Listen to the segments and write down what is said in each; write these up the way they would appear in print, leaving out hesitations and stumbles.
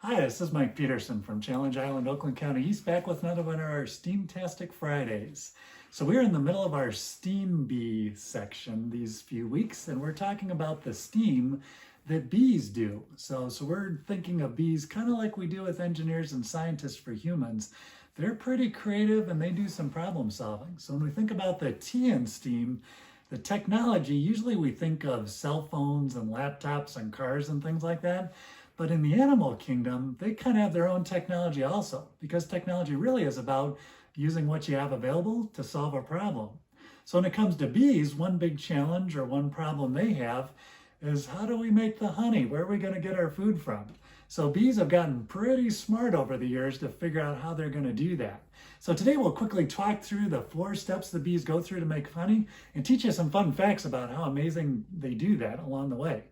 Hi, this is Mike Peterson from Challenge Island, Oakland County East, back with another one of our Steamtastic Fridays. So we're in the middle of our steam bee section these few weeks, and we're talking about the steam that bees do. So we're thinking of bees kind of like we do with engineers and scientists for humans. They're pretty creative and they do some problem solving. So when we think about the T in steam, the technology, usually we think of cell phones and laptops and cars and things like that. But in the animal kingdom, they kind of have their own technology also, because technology really is about using what you have available to solve a problem. So when it comes to bees, one big challenge or one problem they have is how do we make the honey? Where are we going to get our food from? So bees have gotten pretty smart over the years to figure out how they're going to do that. So today we'll quickly talk through the 4 steps the bees go through to make honey and teach you some fun facts about how amazing they do that along the way.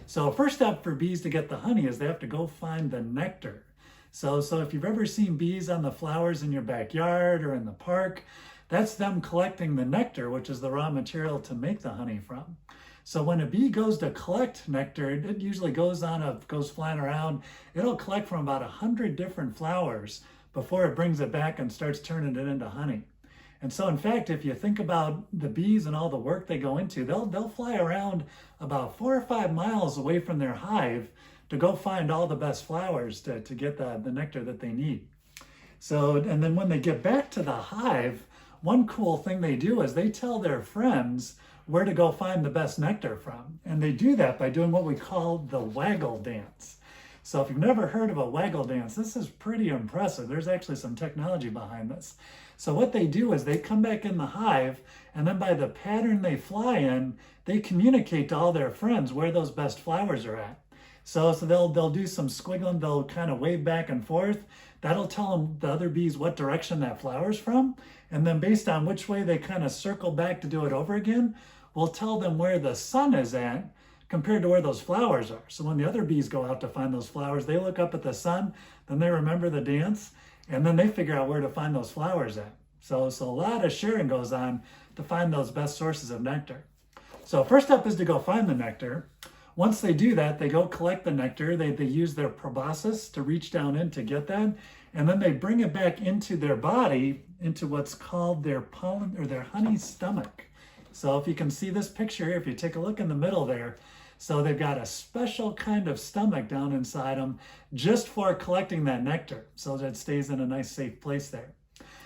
So first step for bees to get the honey is they have to go find the nectar. So if you've ever seen bees on the flowers in your backyard or in the park, that's them collecting the nectar, which is the raw material to make the honey from. So when a bee goes to collect nectar, it usually goes flying around. It'll collect from about 100 different flowers before it brings it back and starts turning it into honey. And so, in fact, if you think about the bees and all the work they go into, they'll fly around about 4 or 5 miles away from their hive to go find all the best flowers to get the nectar that they need. So, and then when they get back to the hive, one cool thing they do is they tell their friends where to go find the best nectar from. And they do that by doing what we call the waggle dance. So if you've never heard of a waggle dance, this is pretty impressive. There's actually some technology behind this. So what they do is they come back in the hive, and then by the pattern they fly in, they communicate to all their friends where those best flowers are at. So they'll do some squiggling, they'll kind of wave back and forth. That'll tell them, the other bees, what direction that flower's from. And then based on which way they kind of circle back to do it over again, we'll tell them where the sun is at compared to where those flowers are. So when the other bees go out to find those flowers, they look up at the sun, then they remember the dance, and then they figure out where to find those flowers at. So a lot of sharing goes on to find those best sources of nectar. So first step is to go find the nectar. Once they do that, they go collect the nectar. They use their proboscis to reach down in to get that, and then they bring it back into their body, into what's called their pollen or their honey stomach. So if you can see this picture here, if you take a look in the middle there, so they've got a special kind of stomach down inside them just for collecting that nectar, so that it stays in a nice safe place there.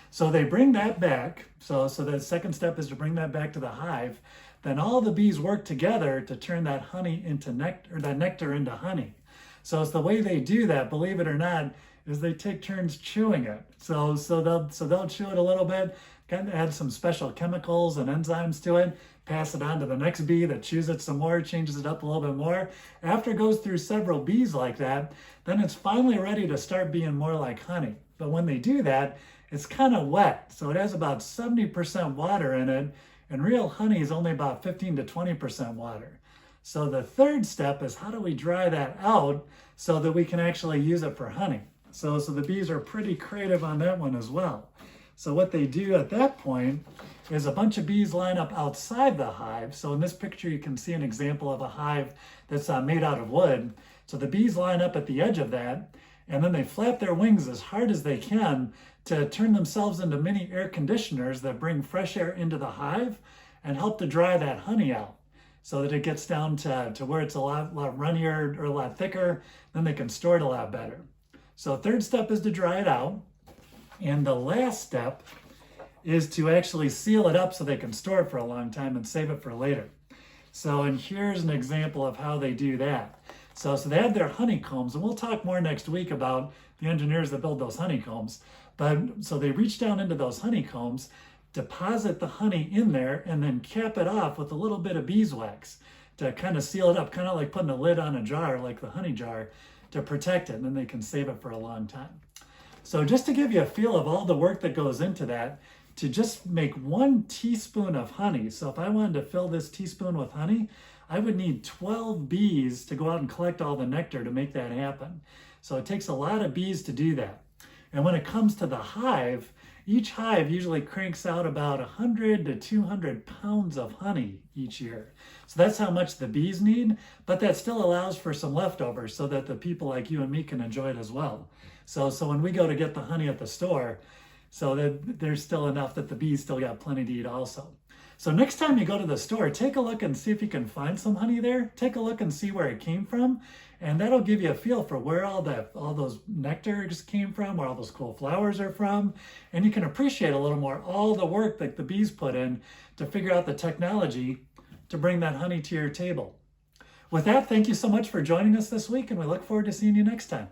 So they bring that back. So the second step is to bring that back to the hive. Then all the bees work together to turn that honey into nectar, or that nectar into honey. So it's the way they do that, believe it or not, is they take turns chewing it. So they'll chew it a little bit, kind of add some special chemicals and enzymes to it, pass it on to the next bee that chews it some more, changes it up a little bit more. After it goes through several bees like that, then it's finally ready to start being more like honey. But when they do that, it's kind of wet. So it has about 70% water in it, and real honey is only about 15 to 20% water. So the third step is how do we dry that out so that we can actually use it for honey? So the bees are pretty creative on that one as well. So what they do at that point is a bunch of bees line up outside the hive. So in this picture, you can see an example of a hive that's made out of wood. So the bees line up at the edge of that, and then they flap their wings as hard as they can to turn themselves into mini air conditioners that bring fresh air into the hive and help to dry that honey out so that it gets down to where it's a lot runnier or a lot thicker. Then they can store it a lot better. So third step is to dry it out. And the last step is to actually seal it up so they can store it for a long time and save it for later. So, and here's an example of how they do that. So they have their honeycombs, and we'll talk more next week about the engineers that build those honeycombs. But so they reach down into those honeycombs, deposit the honey in there, and then cap it off with a little bit of beeswax to kind of seal it up, kind of like putting a lid on a jar, like the honey jar, to protect it, and then they can save it for a long time. So just to give you a feel of all the work that goes into that, to just make 1 teaspoon of honey. So if I wanted to fill this teaspoon with honey, I would need 12 bees to go out and collect all the nectar to make that happen. So it takes a lot of bees to do that. And when it comes to the hive, Each hive usually cranks out about 100 to 200 pounds of honey each year. So that's how much the bees need, but that still allows for some leftovers so that the people like you and me can enjoy it as well. So when we go to get the honey at the store, so that there's still enough that the bees still got plenty to eat also. So next time you go to the store, take a look and see if you can find some honey there. Take a look and see where it came from, and that'll give you a feel for where all those nectars came from, where all those cool flowers are from, and you can appreciate a little more all the work that the bees put in to figure out the technology to bring that honey to your table. With that, thank you so much for joining us this week, and we look forward to seeing you next time.